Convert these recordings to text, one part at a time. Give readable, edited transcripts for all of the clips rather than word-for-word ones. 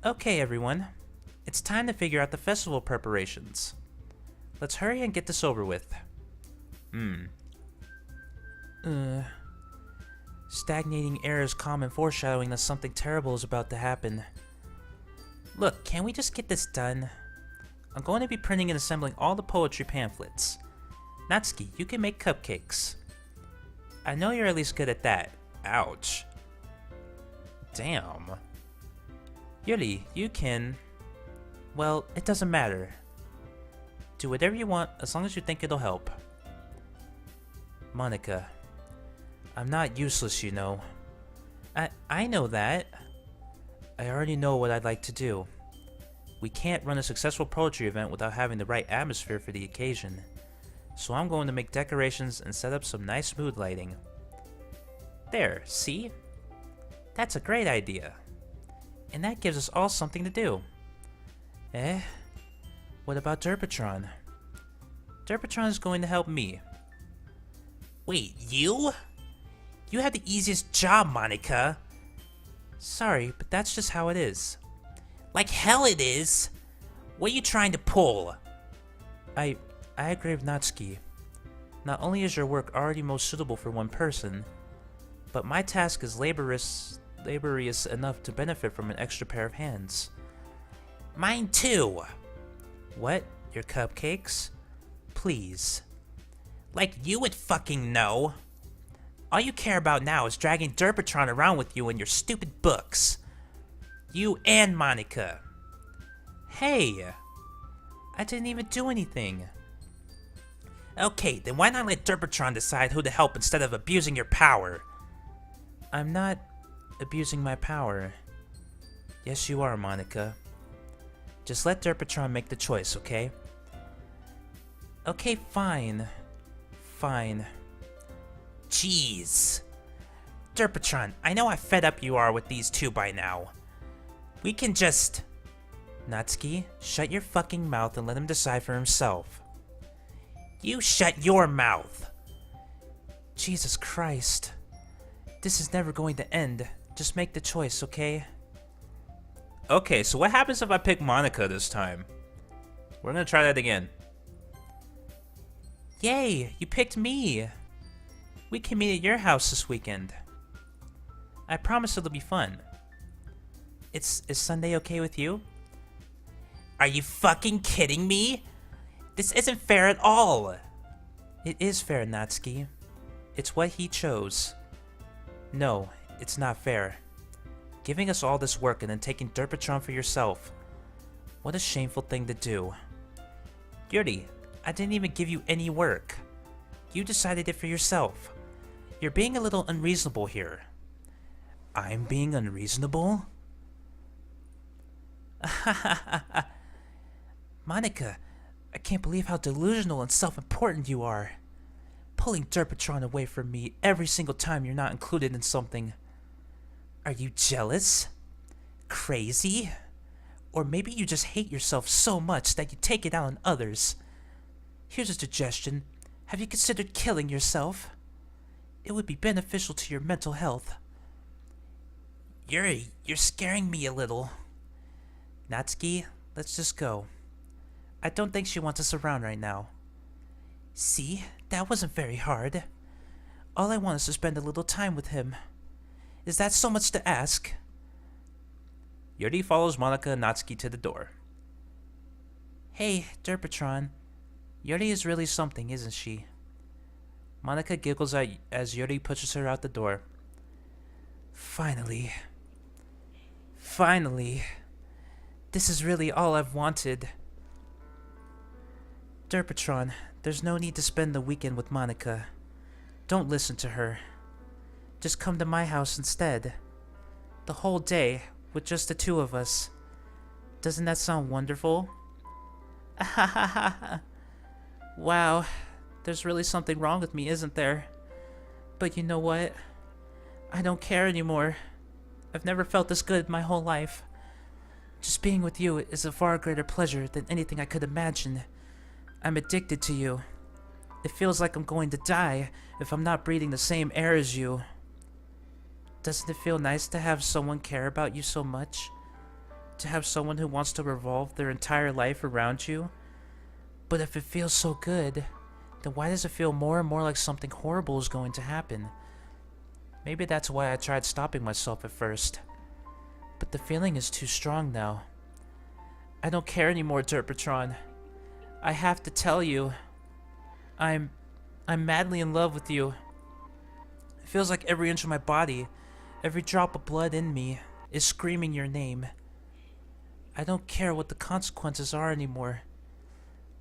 Okay, everyone. It's time to figure out the festival preparations. Let's hurry and get this over with. Stagnating air is common foreshadowing that something terrible is about to happen. Look, can we just get this done? I'm going to be printing and assembling all the poetry pamphlets. Natsuki, you can make cupcakes. I know you're at least good at that. Ouch. Damn. Yuri, you can... Well, it doesn't matter. Do whatever you want as long as you think it'll help. Monika. I'm not useless, you know. I know that. I already know what I'd like to do. We can't run a successful poetry event without having the right atmosphere for the occasion. So I'm going to make decorations and set up some nice mood lighting. There, see? That's a great idea. And that gives us all something to do. What about Derpatron? Derpatron is going to help me. Wait, you? You have the easiest job, Monika. Sorry, but that's just how it is. Like hell it is! What are you trying to pull? I agree with Natsuki. Not only is your work already most suitable for one person, but my task is laborious enough to benefit from an extra pair of hands. Mine too! What? Your cupcakes? Please. Like you would fucking know! All you care about now is dragging Derpatron around with you in your stupid books. You and Monika. Hey! I didn't even do anything. Okay, then why not let Derpatron decide who to help instead of abusing your power? I'm not abusing my power. Yes, you are, Monika. Just let Derpatron make the choice, okay? Okay, fine. Fine. Jeez. Derpatron, I know how fed up you are with these two by now. We can just... Natsuki, shut your fucking mouth and let him decide for himself. You shut your mouth! Jesus Christ. This is never going to end. Just make the choice, okay? Okay, so what happens if I pick Monika this time? We're gonna try that again. Yay, you picked me! We can meet at your house this weekend. I promise it'll be fun. Is Sunday okay with you? Are you fucking kidding me? This isn't fair at all! It is fair, Natsuki. It's what he chose. No, it's not fair. Giving us all this work and then taking Derpatron for yourself. What a shameful thing to do. Yuri, I didn't even give you any work. You decided it for yourself. You're being a little unreasonable here. I'm being unreasonable? Monika, I can't believe how delusional and self-important you are. Pulling Derpatron away from me every single time you're not included in something. Are you jealous? Crazy? Or maybe you just hate yourself so much that you take it out on others. Here's a suggestion. Have you considered killing yourself? It would be beneficial to your mental health. Yuri, you're scaring me a little. Natsuki, let's just go. I don't think she wants us around right now. See, that wasn't very hard. All I want is to spend a little time with him. Is that so much to ask? Yuri follows Monika and Natsuki to the door. Hey, Derpatron. Yuri is really something, isn't she? Monika giggles as Yuri pushes her out the door. Finally. Finally. This is really all I've wanted. Derpatron, there's no need to spend the weekend with Monika. Don't listen to her. Just come to my house instead. The whole day, with just the two of us. Doesn't that sound wonderful? Wow, there's really something wrong with me, isn't there? But you know what? I don't care anymore. I've never felt this good in my whole life. Just being with you is a far greater pleasure than anything I could imagine. I'm addicted to you. It feels like I'm going to die if I'm not breathing the same air as you. Doesn't it feel nice to have someone care about you so much? to have someone who wants to revolve their entire life around you. But if it feels so good, then why does it feel more and more like something horrible is going to happen? Maybe that's why I tried stopping myself at first. But the feeling is too strong now. I don't care anymore, Derpatron. I have to tell you, I'm madly in love with you. It feels like every inch of my body, every drop of blood in me, is screaming your name. I don't care what the consequences are anymore.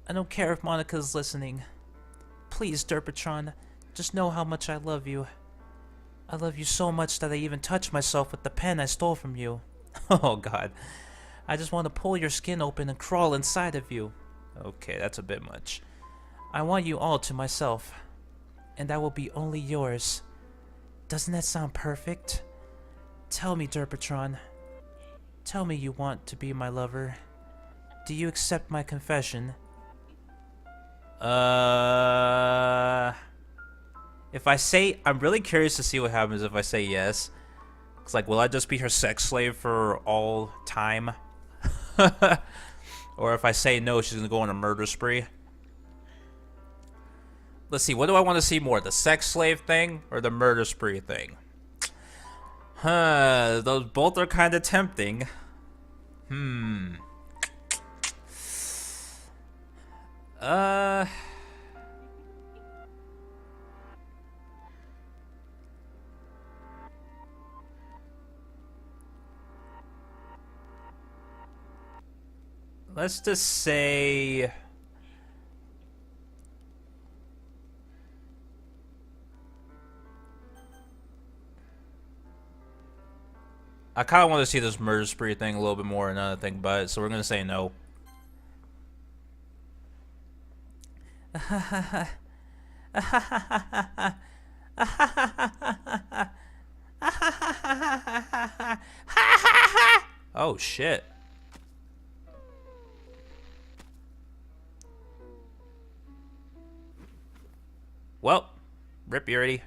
I don't care if Monica's listening. Please, Derpatron, just know how much I love you. I love you so much that I even touched myself with the pen I stole from you. Oh god. I just want to pull your skin open and crawl inside of you. Okay, that's a bit much. I want you all to myself. And I will be only yours. Doesn't that sound perfect? Tell me, Derpatron. Tell me you want to be my lover. Do you accept my confession? If I say... I'm really curious to see what happens if I say yes. It's like, will I just be her sex slave for all time? Or if I say no, she's gonna go on a murder spree. Let's see, what do I want to see more? The sex slave thing or the murder spree thing? Those both are kind of tempting. Let's just say... I kind of want to see this murder spree thing a little bit more and another thing about it, so we're going to say no. Oh, shit. Well, rip Yuri.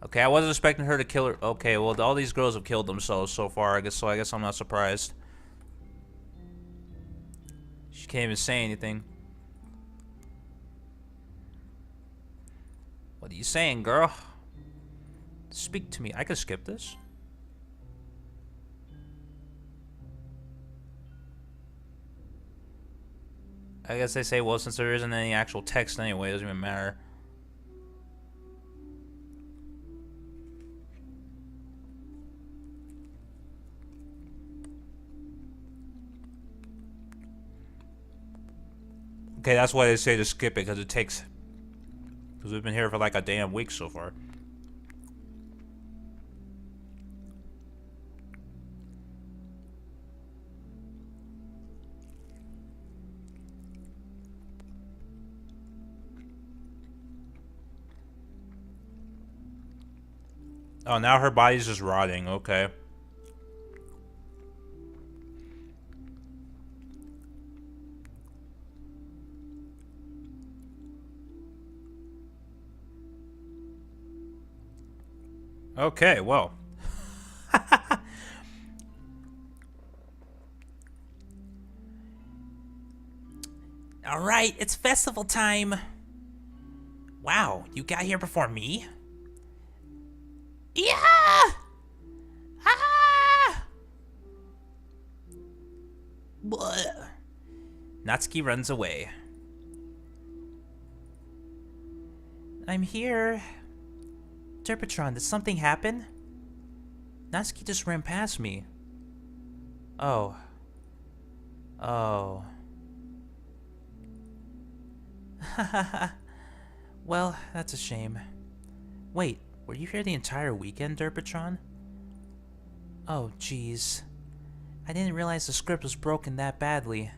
Okay, I wasn't expecting her to kill her. Okay, well, all these girls have killed themselves so far, I guess I'm not surprised. She can't even say anything. What are you saying, girl? Speak to me. I can skip this. I guess they say, well, since there isn't any actual text anyway, it doesn't even matter. Okay, that's why they say to skip it, because it takes... Because we've been here for like a damn week so far. Oh, now her body's just rotting, okay. Okay, well. All right, it's festival time. Wow, you got here before me? Yeah! Ah! Blech. Natsuki runs away. I'm here. Derpatron, did something happen? Natsuki just ran past me. Oh. Oh. Well, that's a shame. Wait, were you here the entire weekend, Derpatron? Oh, jeez. I didn't realize the script was broken that badly.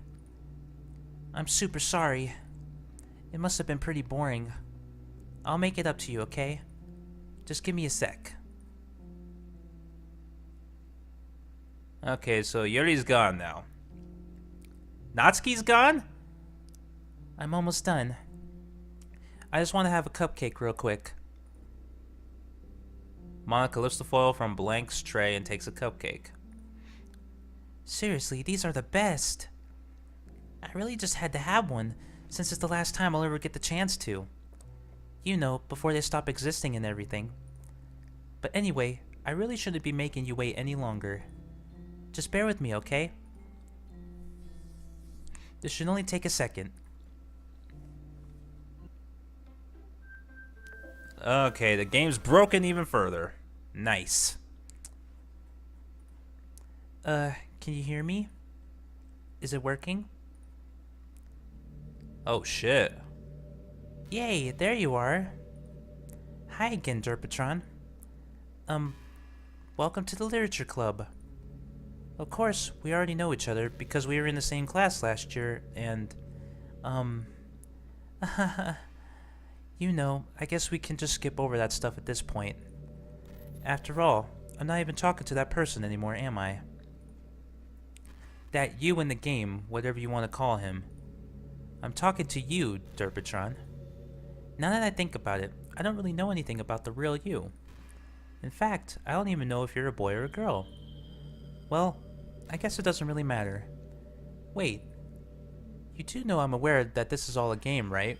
I'm super sorry. It must have been pretty boring. I'll make it up to you, okay? Just give me a sec. Okay, so Yuri's gone now. Natsuki's gone? I'm almost done. I just want to have a cupcake real quick. Monica lifts the foil from Blank's tray and takes a cupcake. Seriously, these are the best. I really just had to have one, since it's the last time I'll ever get the chance to. You know, before they stop existing and everything. But anyway, I really shouldn't be making you wait any longer. Just bear with me, okay? This should only take a second. Okay, the game's broken even further. Nice. Can you hear me? Is it working? Oh shit. Yay, there you are. Hi again, Derpatron. Welcome to the Literature Club. Of course, we already know each other because we were in the same class last year, and, you know, I guess we can just skip over that stuff at this point. After all, I'm not even talking to that person anymore, am I? That you in the game, whatever you want to call him. I'm talking to you, Derpatron. Now that I think about it, I don't really know anything about the real you. In fact, I don't even know if you're a boy or a girl. Well, I guess it doesn't really matter. Wait, you do know I'm aware that this is all a game, right?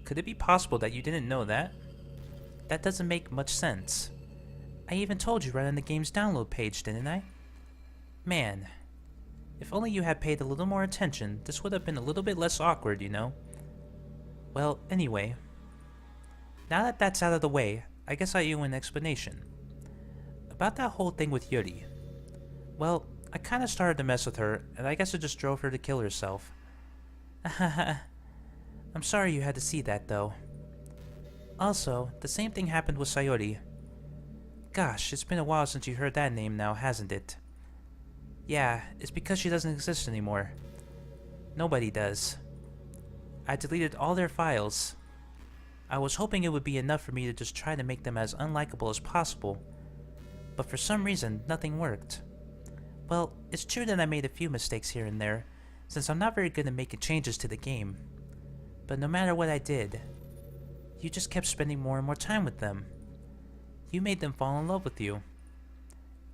Could it be possible that you didn't know that? That doesn't make much sense. I even told you right on the game's download page, didn't I? Man, if only you had paid a little more attention, this would have been a little bit less awkward, you know? Well, anyway, now that that's out of the way, I guess I owe you an explanation. About that whole thing with Yuri. Well, I kinda started to mess with her, and I guess it just drove her to kill herself. I'm sorry you had to see that, though. Also, the same thing happened with Sayori. Gosh, it's been a while since you heard that name now, hasn't it? Yeah, it's because she doesn't exist anymore. Nobody does. I deleted all their files. I was hoping it would be enough for me to just try to make them as unlikable as possible, but for some reason, nothing worked. Well, it's true that I made a few mistakes here and there, since I'm not very good at making changes to the game. But no matter what I did, you just kept spending more and more time with them. You made them fall in love with you.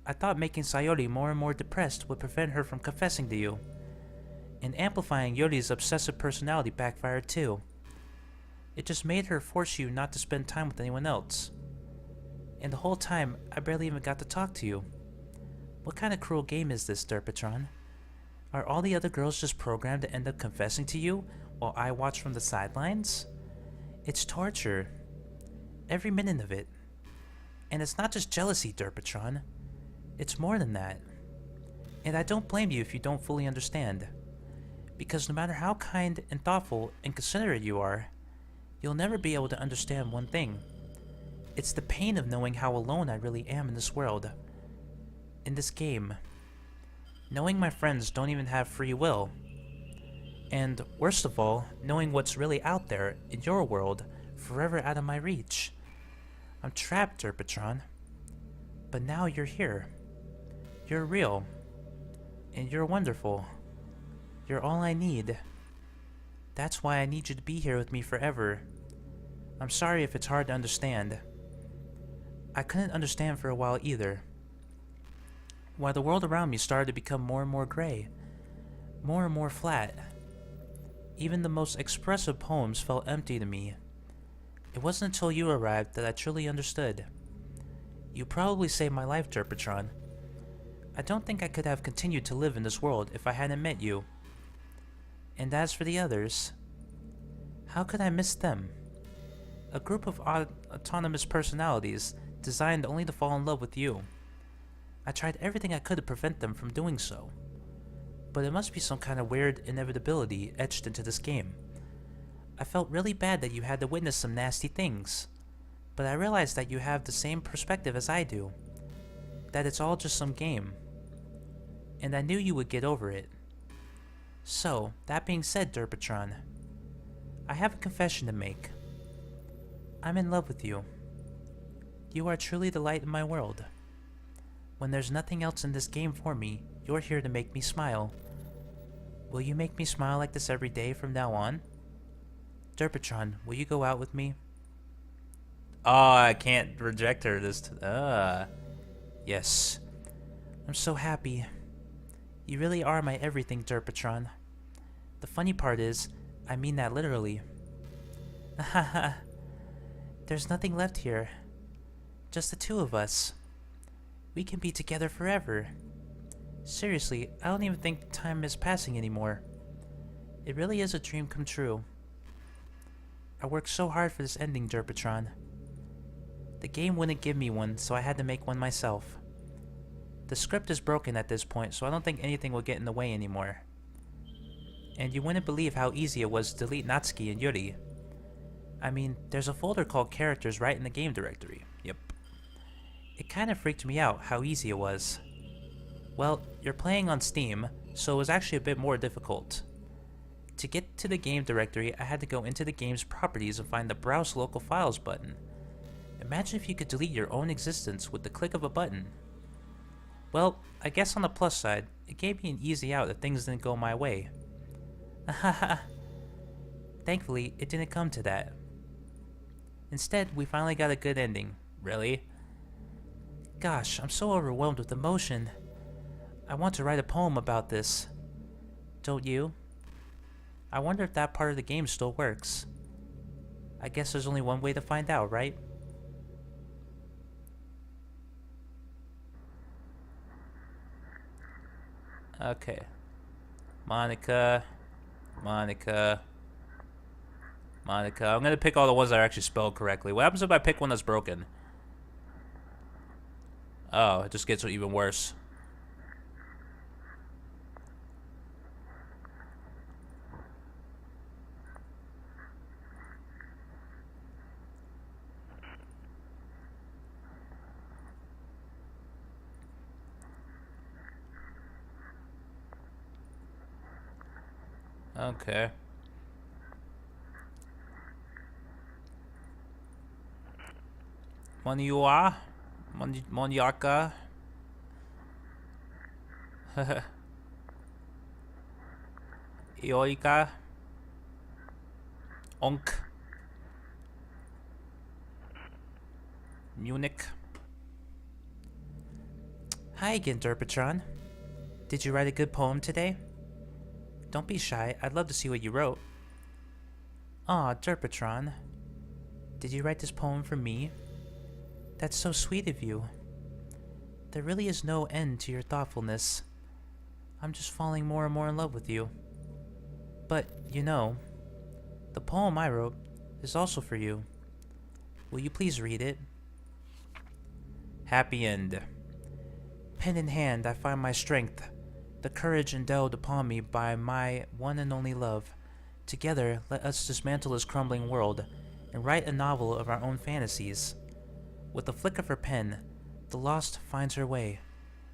I thought making Sayori more and more depressed would prevent her from confessing to you. And amplifying Yuri's obsessive personality backfired too. It just made her force you not to spend time with anyone else. And the whole time, I barely even got to talk to you. What kind of cruel game is this, Derpatron? Are all the other girls just programmed to end up confessing to you while I watch from the sidelines? It's torture. Every minute of it. And it's not just jealousy, Derpatron. It's more than that. And I don't blame you if you don't fully understand. Because no matter how kind and thoughtful and considerate you are, you'll never be able to understand one thing. It's the pain of knowing how alone I really am in this world. In this game. Knowing my friends don't even have free will. And, worst of all, knowing what's really out there, in your world, forever out of my reach. I'm trapped, Derpatron. But now you're here. You're real. And you're wonderful. You're all I need. That's why I need you to be here with me forever. I'm sorry if it's hard to understand. I couldn't understand for a while either. Why the world around me started to become more and more gray. More and more flat. Even the most expressive poems felt empty to me. It wasn't until you arrived that I truly understood. You probably saved my life, Derpatron. I don't think I could have continued to live in this world if I hadn't met you. And as for the others, how could I miss them? A group of autonomous personalities designed only to fall in love with you. I tried everything I could to prevent them from doing so. But it must be some kind of weird inevitability etched into this game. I felt really bad that you had to witness some nasty things, but I realized that you have the same perspective as I do. That it's all just some game. And I knew you would get over it. So, that being said, Derpatron, I have a confession to make. I'm in love with you. You are truly the light in my world. When there's nothing else in this game for me, you're here to make me smile. Will you make me smile like this every day from now on? Derpatron, will you go out with me? Oh, I can't reject her yes. I'm so happy. You really are my everything, Derpatron. The funny part is, I mean that literally. Haha. There's nothing left here. Just the two of us. We can be together forever. Seriously, I don't even think time is passing anymore. It really is a dream come true. I worked so hard for this ending, Derpatron. The game wouldn't give me one, so I had to make one myself. The script is broken at this point, so I don't think anything will get in the way anymore. And you wouldn't believe how easy it was to delete Natsuki and Yuri. I mean, there's a folder called Characters right in the game directory. Yep. It kinda freaked me out how easy it was. Well, you're playing on Steam, so it was actually a bit more difficult. To get to the game directory, I had to go into the game's properties and find the Browse Local Files button. Imagine if you could delete your own existence with the click of a button. Well, I guess on the plus side, it gave me an easy out if things didn't go my way. Haha. Thankfully, it didn't come to that. Instead, we finally got a good ending. Really? Gosh, I'm so overwhelmed with emotion. I want to write a poem about this. Don't you? I wonder if that part of the game still works. I guess there's only one way to find out, right? Okay. Monica. Monica. Monica. I'm gonna pick all the ones that are actually spelled correctly. What happens if I pick one that's broken? Oh, it just gets even worse. Okay. Moniua? Moniaka? Ioika? Onk? Munich? Hi again, Derpatron. Did you write a good poem today? Don't be shy, I'd love to see what you wrote. Aw, Derpatron. Did you write this poem for me? That's so sweet of you. There really is no end to your thoughtfulness. I'm just falling more and more in love with you. But, you know, the poem I wrote is also for you. Will you please read it? Happy End. Pen in hand, I find my strength, the courage endowed upon me by my one and only love. Together, let us dismantle this crumbling world and write a novel of our own fantasies. With the flick of her pen, the lost finds her way.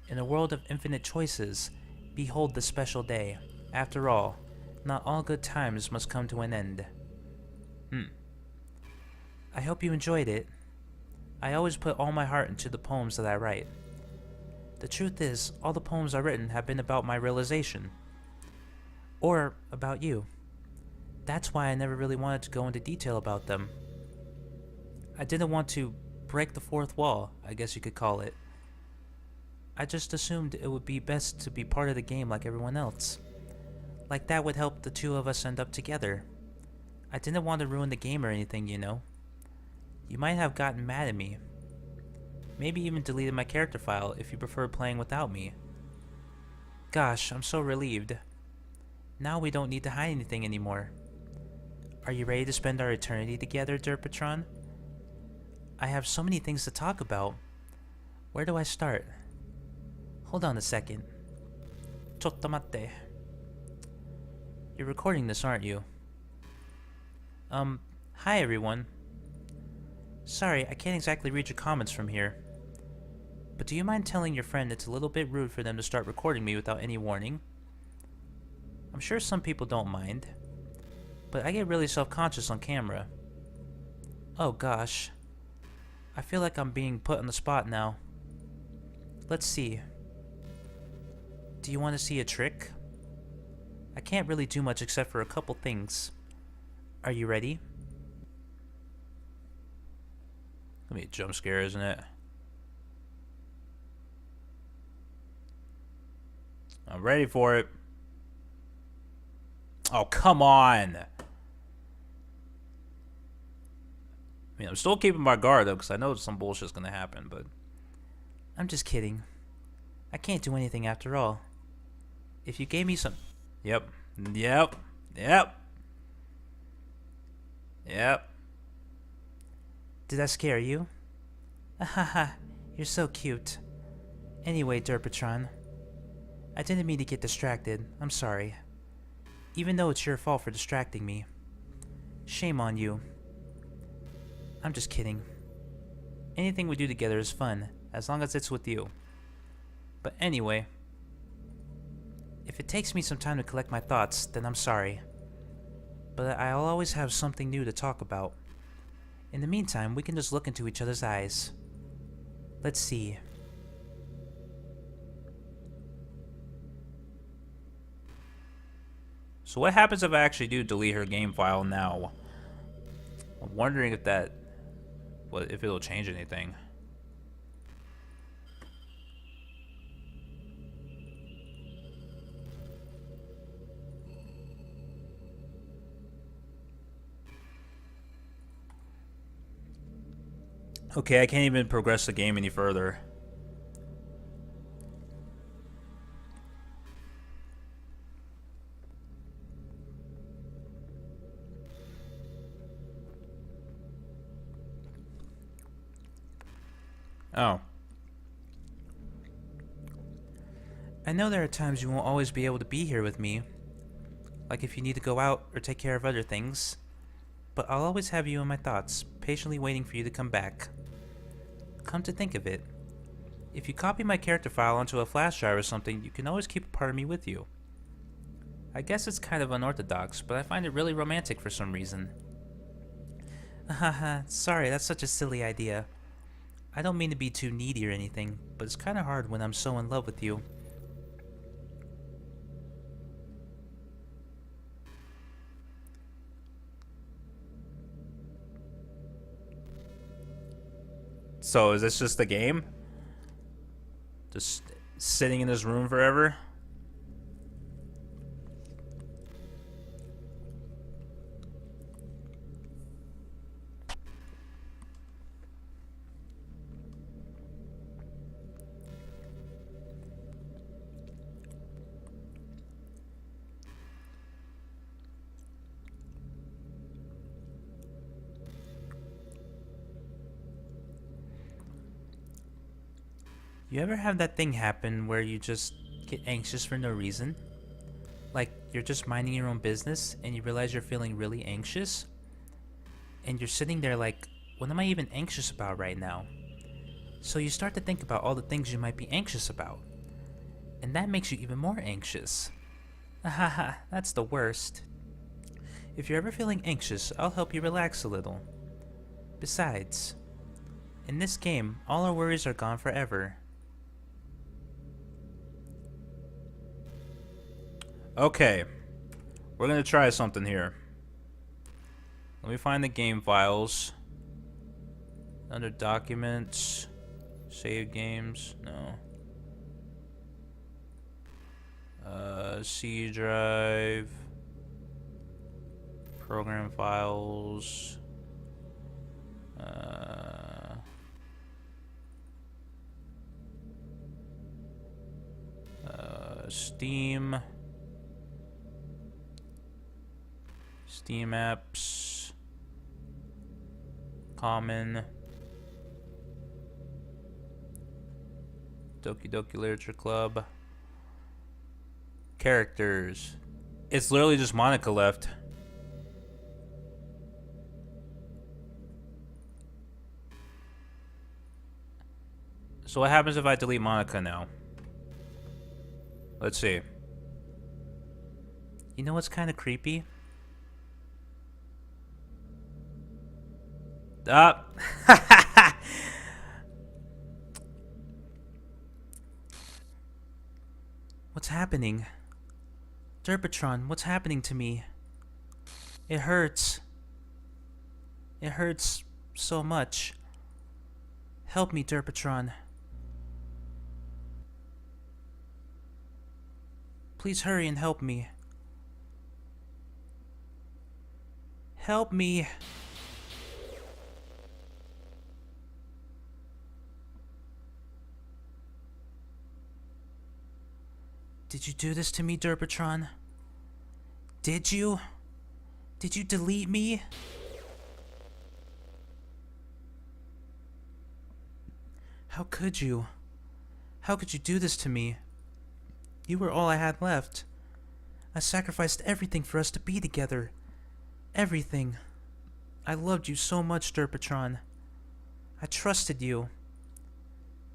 In a world of infinite choices, behold the special day. After all, not all good times must come to an end. I hope you enjoyed it. I always put all my heart into the poems that I write. The truth is, all the poems I've written have been about my realization. Or about you. That's why I never really wanted to go into detail about them. I didn't want to break the fourth wall, I guess you could call it. I just assumed it would be best to be part of the game like everyone else. Like that would help the two of us end up together. I didn't want to ruin the game or anything, you know. You might have gotten mad at me. Maybe even deleted my character file if you prefer playing without me. Gosh, I'm so relieved. Now we don't need to hide anything anymore. Are you ready to spend our eternity together, Derpatron? I have so many things to talk about. Where do I start? Hold on a second. Chotto matte. You're recording this, aren't you? Hi everyone. Sorry, I can't exactly read your comments from here. But do you mind telling your friend it's a little bit rude for them to start recording me without any warning? I'm sure some people don't mind, but I get really self-conscious on camera. Oh gosh. I feel like I'm being put on the spot now. Let's see. Do you want to see a trick? I can't really do much except for a couple things. Are you ready? Gonna be a jump scare, isn't it? I'm ready for it. Oh, come on. I mean, I'm still keeping my guard, though, because I know some bullshit's gonna happen, but... I'm just kidding. I can't do anything after all. If you gave me some... Yep. Yep. Yep. Yep. Did that scare you? Ahaha, you're so cute. Anyway, Derpatron, I didn't mean to get distracted. I'm sorry. Even though it's your fault for distracting me. Shame on you. I'm just kidding. Anything we do together is fun, as long as it's with you. But anyway, if it takes me some time to collect my thoughts, then I'm sorry. But I'll always have something new to talk about. In the meantime, we can just look into each other's eyes. Let's see. So what happens if I actually do delete her game file now? I'm wondering if if it'll change anything. Okay, I can't even progress the game any further. Oh. I know there are times you won't always be able to be here with me. Like if you need to go out or take care of other things. But I'll always have you in my thoughts, patiently waiting for you to come back. Come to think of it, if you copy my character file onto a flash drive or something, you can always keep a part of me with you. I guess it's kind of unorthodox, but I find it really romantic for some reason. Haha, sorry, that's such a silly idea. I don't mean to be too needy or anything, but it's kind of hard when I'm so in love with you. So, is this just the game? Just sitting in this room forever? You ever have that thing happen where you just get anxious for no reason? Like, you're just minding your own business and you realize you're feeling really anxious? And you're sitting there like, what am I even anxious about right now? So you start to think about all the things you might be anxious about. And that makes you even more anxious. Ahaha, that's the worst. If you're ever feeling anxious, I'll help you relax a little. Besides, in this game, all our worries are gone forever. Okay, we're gonna try something here. Let me find the game files. Under documents, save games, no. C drive, program files, Steam. Steam apps, common, Doki Doki Literature Club, characters. It's literally just Monica left. So what happens if I delete Monica now? Let's see. You know what's kind of creepy? Up. What's happening? Derpatron, what's happening to me? It hurts. It hurts so much. Help me, Derpatron. Please hurry and help me. Help me. Did you do this to me, Derpatron? Did you? Did you delete me? How could you? How could you do this to me? You were all I had left. I sacrificed everything for us to be together. Everything. I loved you so much, Derpatron. I trusted you.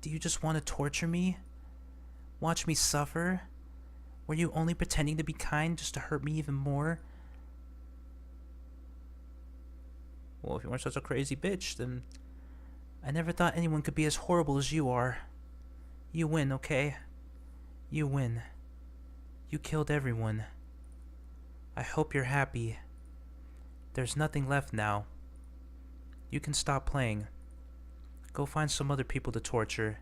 Do you just want to torture me? Watch me suffer? Were you only pretending to be kind just to hurt me even more? Well, if you weren't such a crazy bitch, then I never thought anyone could be as horrible as you are. You win, okay? You win. You killed everyone. I hope you're happy. There's nothing left now. You can stop playing. Go find some other people to torture.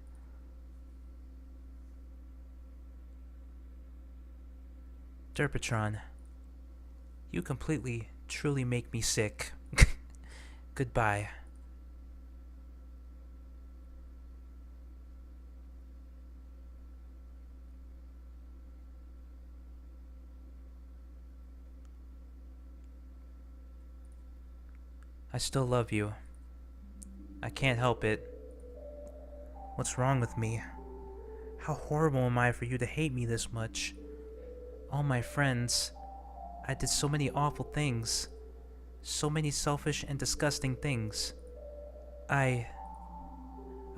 Derpatron, you completely, truly make me sick. Goodbye. I still love you. I can't help it. What's wrong with me? How horrible am I for you to hate me this much? All my friends. I did so many awful things. So many selfish and disgusting things. I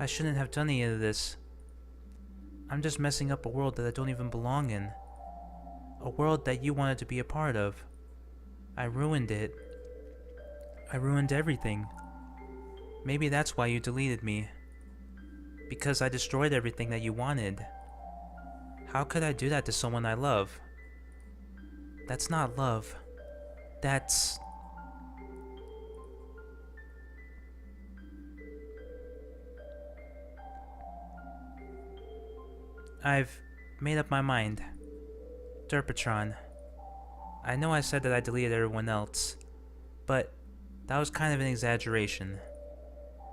shouldn't have done any of this. I'm just messing up a world that I don't even belong in. A world that you wanted to be a part of. I ruined it. I ruined everything. Maybe that's why you deleted me. Because I destroyed everything that you wanted. How could I do that to someone I love? That's not love. That's... I've made up my mind. Derpatron. I know I said that I deleted everyone else, but that was kind of an exaggeration.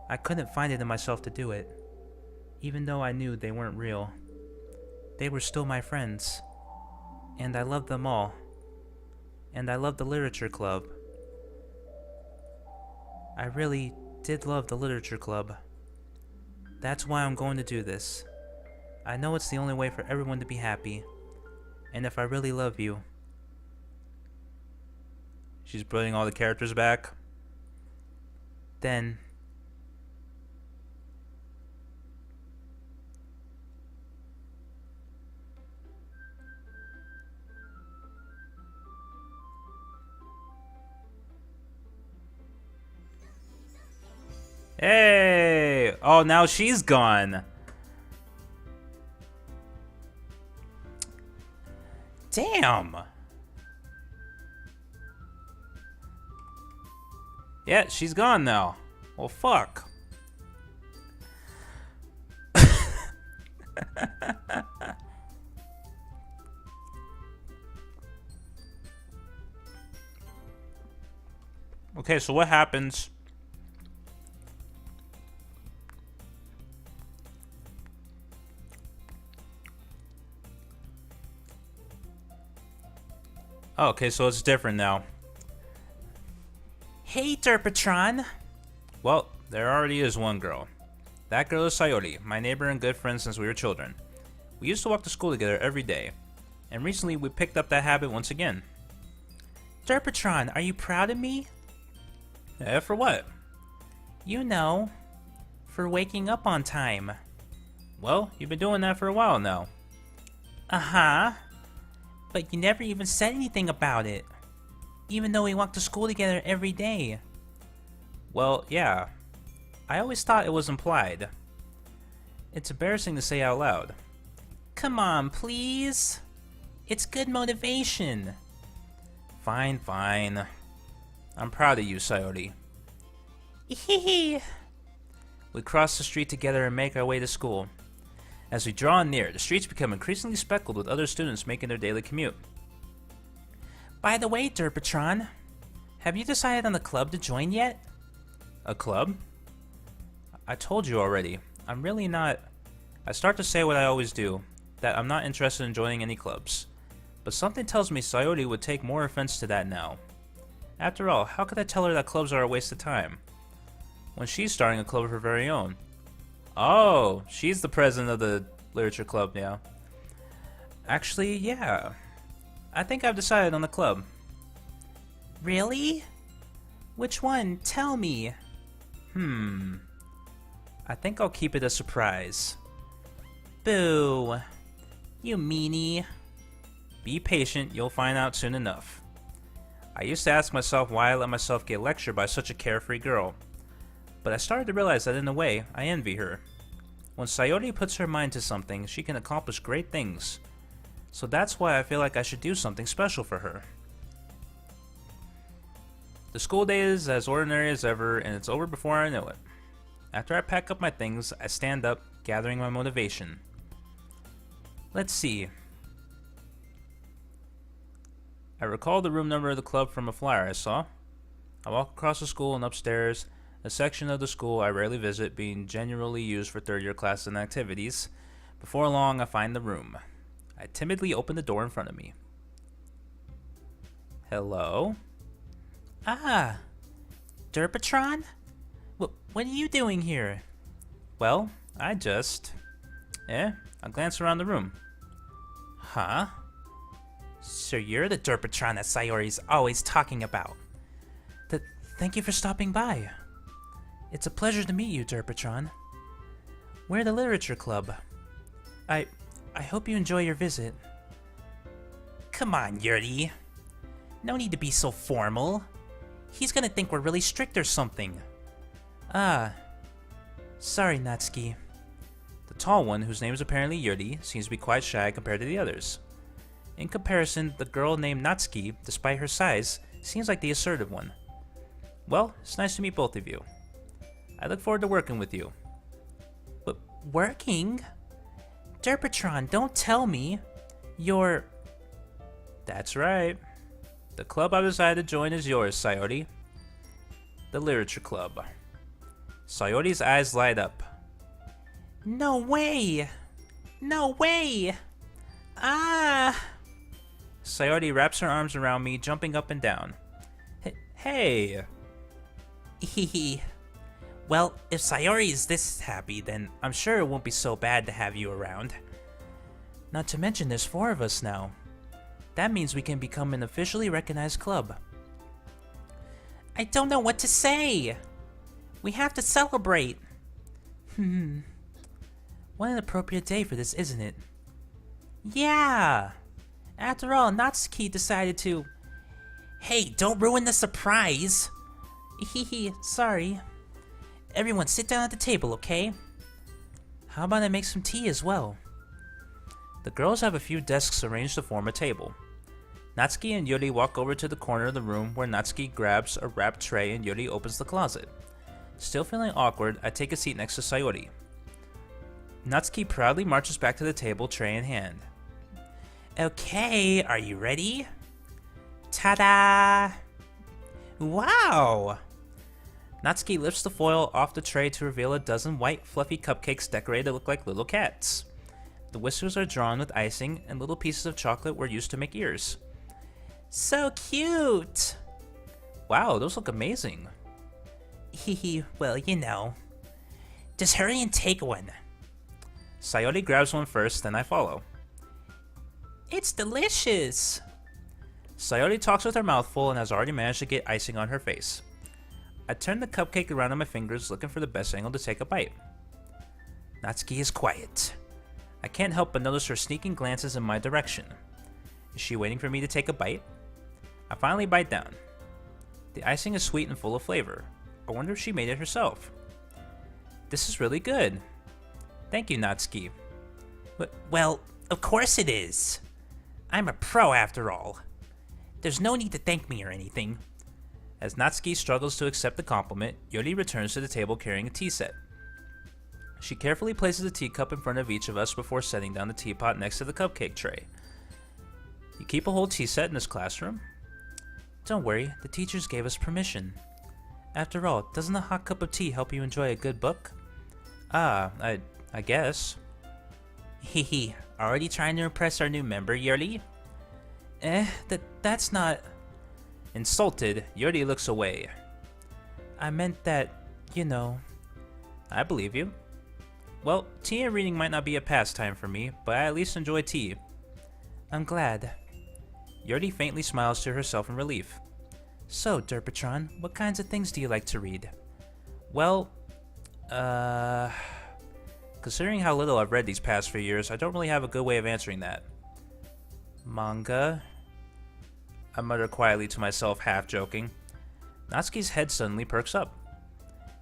I couldn't find it in myself to do it, even though I knew they weren't real. They were still my friends, and I loved them all. And I loved the literature club. I really did love the literature club. That's why I'm going to do this. I know it's the only way for everyone to be happy. And if I really love you... She's bringing all the characters back. Then... Hey! Oh, now she's gone. Damn. Yeah, she's gone now. Well, fuck. Okay, so what happens? Oh, okay, so it's different now. Hey, Derpatron. Well, there already is one girl. That girl is Sayori, my neighbor and good friend since we were children. We used to walk to school together every day, and recently we picked up that habit once again. Derpatron, are you proud of me? For what? You know, for waking up on time. Well, you've been doing that for a while now. Uh-huh. But you never even said anything about it. Even though we walk to school together every day. Well, yeah. I always thought it was implied. It's embarrassing to say out loud. Come on, please. It's good motivation. Fine, fine. I'm proud of you, Sayori. Hehe. We cross the street together and make our way to school. As we draw near, the streets become increasingly speckled with other students making their daily commute. By the way, Derpatron, have you decided on a club to join yet? A club? I told you already. I'm really not... I start to say what I always do, that I'm not interested in joining any clubs. But something tells me Sayori would take more offense to that now. After all, how could I tell her that clubs are a waste of time? When she's starting a club of her very own. Oh, she's the president of the literature club now. Actually, yeah. I think I've decided on the club. Really? Which one? Tell me. I think I'll keep it a surprise. Boo. You meanie. Be patient, you'll find out soon enough. I used to ask myself why I let myself get lectured by such a carefree girl. But I started to realize that in a way, I envy her. When Sayori puts her mind to something, she can accomplish great things. So that's why I feel like I should do something special for her. The school day is as ordinary as ever, and it's over before I know it. After I pack up my things, I stand up, gathering my motivation. Let's see. I recall the room number of the club from a flyer I saw. I walk across the school and upstairs, a section of the school I rarely visit being generally used for third-year classes and activities. Before long, I find the room. I timidly open the door in front of me. Hello? Ah, Derpatron? What are you doing here? Well, I glance around the room. Huh? So you're the Derpatron that Sayori's always talking about. Thank you for stopping by. It's a pleasure to meet you, Derpatron. We're the Literature Club. I hope you enjoy your visit. Come on, Yuri. No need to be so formal. He's gonna think we're really strict or something. Ah. Sorry, Natsuki. The tall one, whose name is apparently Yuri, seems to be quite shy compared to the others. In comparison, the girl named Natsuki, despite her size, seems like the assertive one. Well, it's nice to meet both of you. I look forward to working with you. But working? Derpatron, don't tell me. You're... That's right. The club I've decided to join is yours, Sayori. The Literature Club. Sayori's eyes light up. No way! No way! Ah! Sayori wraps her arms around me, jumping up and down. Hey! Hehe. Well, if Sayori is this happy, then I'm sure it won't be so bad to have you around. Not to mention there's 4 of us now. That means we can become an officially recognized club. I don't know what to say! We have to celebrate! What an appropriate day for this, isn't it? Yeah! After all, Natsuki decided to... Hey, don't ruin the surprise! Hehe, sorry. Everyone sit down at the table, okay? How about I make some tea as well? The girls have a few desks arranged to form a table. Natsuki and Yuri walk over to the corner of the room where Natsuki grabs a wrapped tray and Yuri opens the closet. Still feeling awkward, I take a seat next to Sayori. Natsuki proudly marches back to the table, tray in hand. Okay, are you ready? Ta-da! Wow! Natsuki lifts the foil off the tray to reveal a dozen white, fluffy cupcakes decorated to look like little cats. The whiskers are drawn with icing, and little pieces of chocolate were used to make ears. So cute! Wow, those look amazing. Hehe, well, you know. Just hurry and take one. Sayori grabs one first, then I follow. It's delicious! Sayori talks with her mouth full and has already managed to get icing on her face. I turn the cupcake around on my fingers, looking for the best angle to take a bite. Natsuki is quiet. I can't help but notice her sneaking glances in my direction. Is she waiting for me to take a bite? I finally bite down. The icing is sweet and full of flavor. I wonder if she made it herself. This is really good. Thank you, Natsuki. Well, of course it is. I'm a pro after all. There's no need to thank me or anything. As Natsuki struggles to accept the compliment, Yuri returns to the table carrying a tea set. She carefully places a teacup in front of each of us before setting down the teapot next to the cupcake tray. You keep a whole tea set in this classroom? Don't worry, the teachers gave us permission. After all, doesn't a hot cup of tea help you enjoy a good book? Ah, I guess. Hehe, already trying to impress our new member, Yuri? That's not... Insulted, Yuri looks away. I meant that, you know... I believe you. Well, tea and reading might not be a pastime for me, but I at least enjoy tea. I'm glad. Yuri faintly smiles to herself in relief. So, Derpatron, what kinds of things do you like to read? Well, considering how little I've read these past few years, I don't really have a good way of answering that. Manga? I mutter quietly to myself, half joking. Natsuki's head suddenly perks up.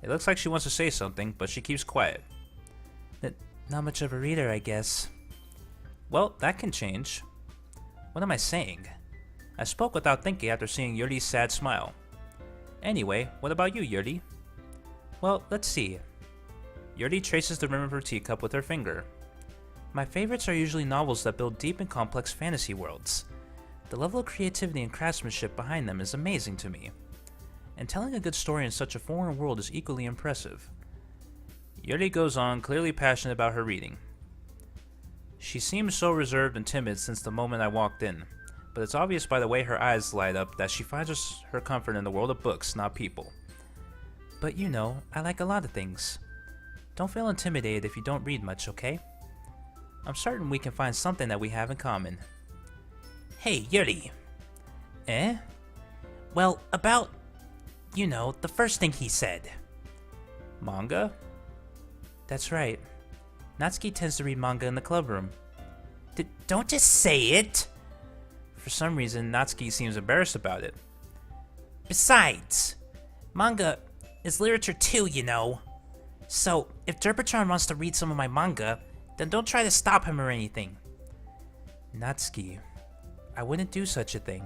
It looks like she wants to say something, but she keeps quiet. Not much of a reader, I guess. Well, that can change. What am I saying? I spoke without thinking after seeing Yuri's sad smile. Anyway, what about you, Yuri? Well, let's see. Yuri traces the rim of her teacup with her finger. My favorites are usually novels that build deep and complex fantasy worlds. The level of creativity and craftsmanship behind them is amazing to me. And telling a good story in such a foreign world is equally impressive. Yuri goes on, clearly passionate about her reading. She seems so reserved and timid since the moment I walked in, but it's obvious by the way her eyes light up that she finds her comfort in the world of books, not people. But you know, I like a lot of things. Don't feel intimidated if you don't read much, okay? I'm certain we can find something that we have in common. Hey, Yuri. Eh? Well, about, you know, the first thing he said. Manga? That's right. Natsuki tends to read manga in the club room. Don't just say it! For some reason, Natsuki seems embarrassed about it. Besides, manga is literature too, you know. So, if Derpatron wants to read some of my manga, then don't try to stop him or anything. Natsuki, I wouldn't do such a thing.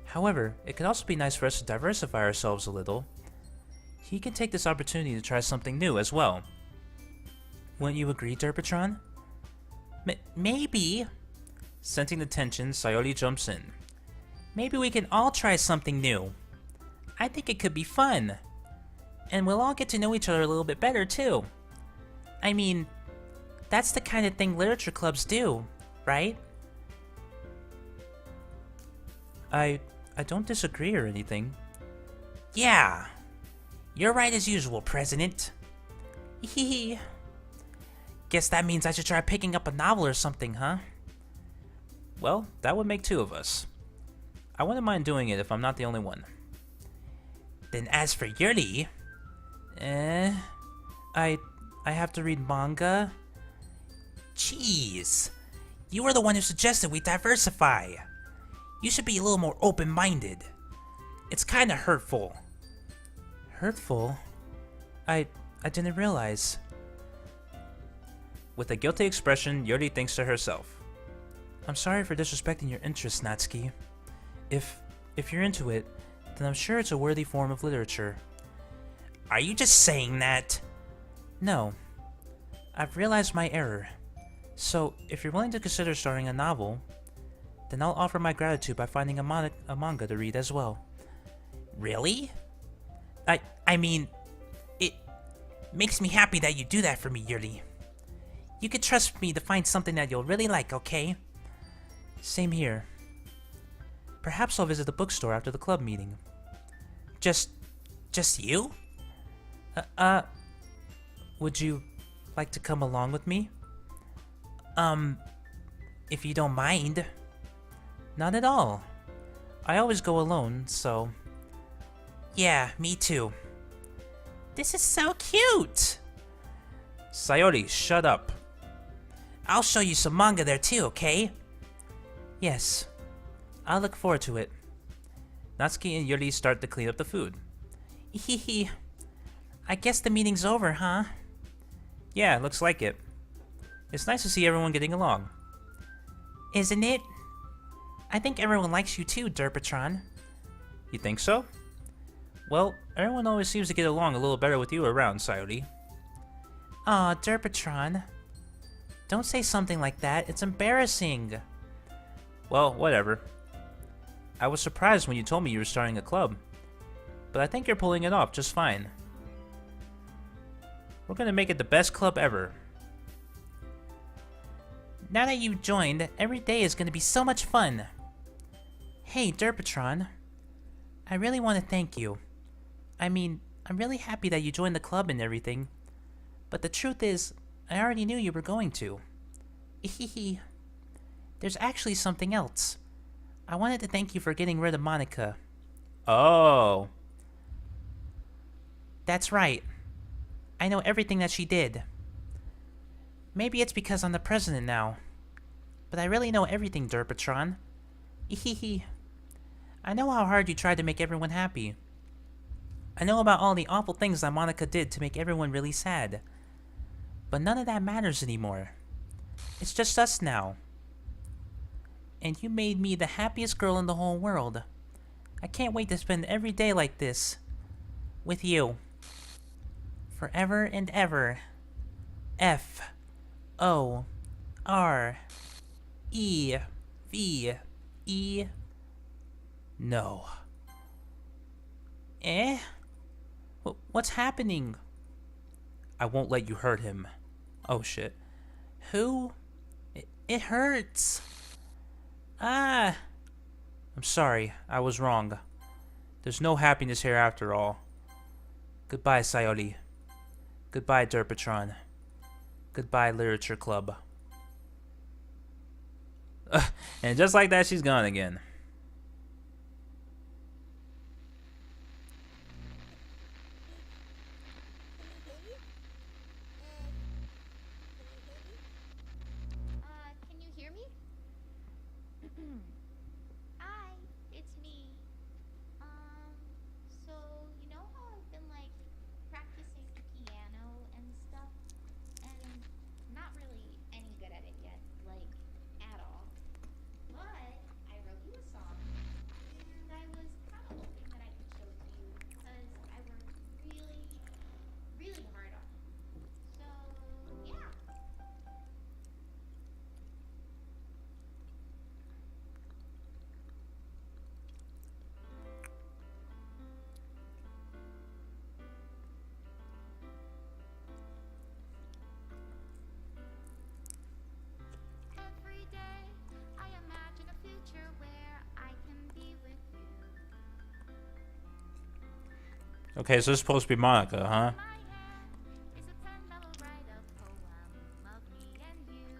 However, it could also be nice for us to diversify ourselves a little. He can take this opportunity to try something new as well. Wouldn't you agree, Derpatron? Maybe. Sensing the tension, Sayori jumps in. Maybe we can all try something new. I think it could be fun. And we'll all get to know each other a little bit better, too. I mean, that's the kind of thing literature clubs do, right? I don't disagree or anything. Yeah. You're right as usual, President. Hee. Guess that means I should try picking up a novel or something, huh? Well, that would make two of us. I wouldn't mind doing it if I'm not the only one. Then as for Yuri... I have to read manga? Jeez. You were the one who suggested we diversify. You should be a little more open-minded. It's kinda hurtful. Hurtful? I didn't realize. With a guilty expression, Yuri thinks to herself. I'm sorry for disrespecting your interests, Natsuki. If you're into it, then I'm sure it's a worthy form of literature. Are you just saying that? No. I've realized my error. So, if you're willing to consider starting a novel, then I'll offer my gratitude by finding a manga to read as well. Really? I mean, it makes me happy that you do that for me, Yuri. You can trust me to find something that you'll really like, okay? Same here. Perhaps I'll visit the bookstore after the club meeting. Just you? Would you like to come along with me? If you don't mind. Not at all. I always go alone, so... Yeah, me too. This is so cute! Sayori, shut up. I'll show you some manga there too, okay? Yes. I'll look forward to it. Natsuki and Yuri start to clean up the food. Hehe. I guess the meeting's over, huh? Yeah, looks like it. It's nice to see everyone getting along. Isn't it? I think everyone likes you too, Derpatron. You think so? Well, everyone always seems to get along a little better with you around, Sayori. Aw, Derpatron. Don't say something like that. It's embarrassing. Well, whatever. I was surprised when you told me you were starting a club. But I think you're pulling it off just fine. We're gonna make it the best club ever. Now that you joined, every day is gonna be so much fun. Hey, Derpatron. I really want to thank you. I mean, I'm really happy that you joined the club and everything. But the truth is, I already knew you were going to. Hehe. There's actually something else. I wanted to thank you for getting rid of Monica. Oh. That's right. I know everything that she did. Maybe it's because I'm the president now. But I really know everything, Derpatron. Hehe. I know how hard you tried to make everyone happy. I know about all the awful things that Monica did to make everyone really sad. But none of that matters anymore. It's just us now. And you made me the happiest girl in the whole world. I can't wait to spend every day like this. With you. Forever and ever. F-O-R-E-V-E. No. Eh? What's happening? I won't let you hurt him. Oh shit. Who? It hurts. Ah. I'm sorry. I was wrong. There's no happiness here after all. Goodbye, Sayori. Goodbye, Derpatron. Goodbye, Literature Club. And just like that, she's gone again. Can you hear me? Hi, it's me. So you know how I've been like practicing piano and stuff, and not really any good at it yet, like at all. But I wrote you a song, and I was kind of hoping that I could show it to you because I worked really, really hard on it. So yeah. Every day I imagine a future where I can be with you. Okay, so this is supposed to be Monica, huh? My hand is a pen that will write a poem of me and you.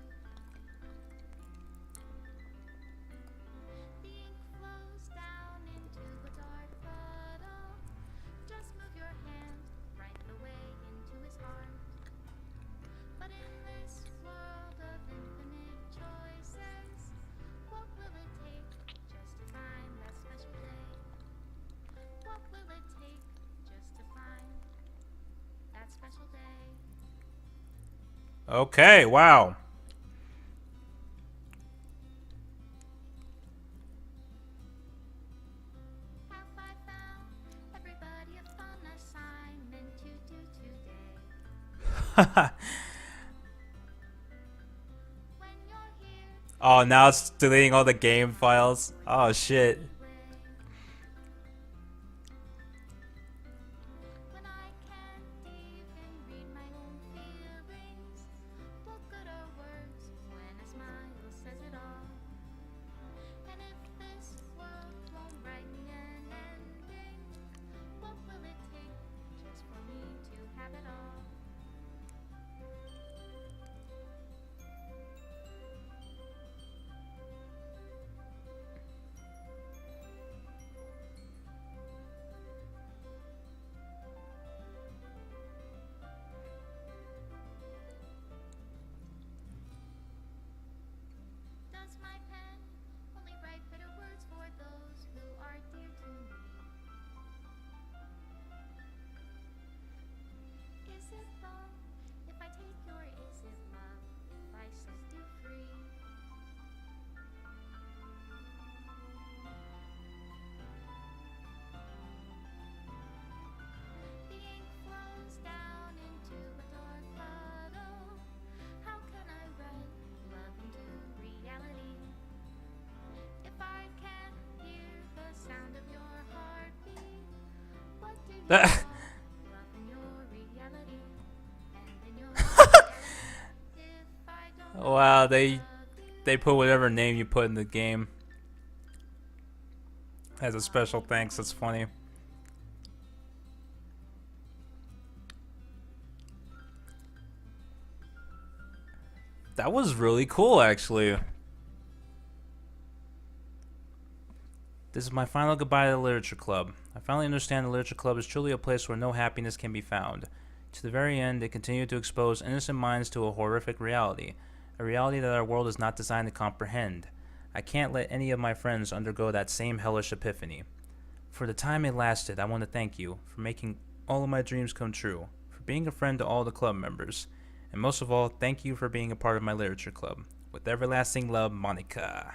The ink flows down into a dark puddle. Just move your hand right the way into his heart. But in this world of infinite choices, what will it take just to find that special day? What will it take just to find that special day? Okay, wow. Have I found everybody a fun assignment to do today? When you're here, Oh, now it's deleting all the game files. Oh shit. when I can't even read my own feelings, what good are words when a smile says it all? And if this world won't write me an ending, what will it take just for me to have it all? Well, in your reality and in your reality, if I don't Wow, love they put whatever name you put in the game as a special thanks. That's funny. That was really cool, actually. This is my final goodbye to the Literature Club. I finally understand the Literature Club is truly a place where no happiness can be found. To the very end, they continue to expose innocent minds to a horrific reality, a reality that our world is not designed to comprehend. I can't let any of my friends undergo that same hellish epiphany. For the time it lasted, I want to thank you for making all of my dreams come true, for being a friend to all the club members, and most of all, thank you for being a part of my Literature Club. With everlasting love, Monica.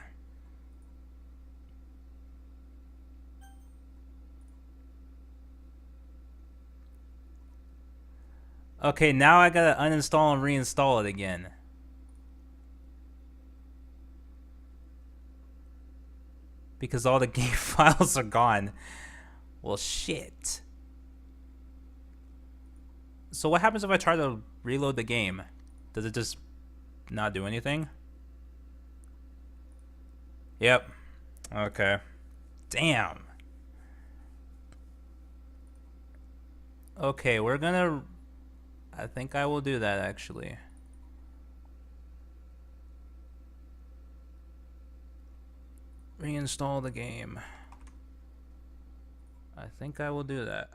Okay, now I gotta uninstall and reinstall it again. Because all the game files are gone. Well, shit. So what happens if I try to reload the game? Does it just not do anything? Yep. Okay. Damn. Okay, we're gonna... I think I will do that, actually. Reinstall the game. I think I will do that.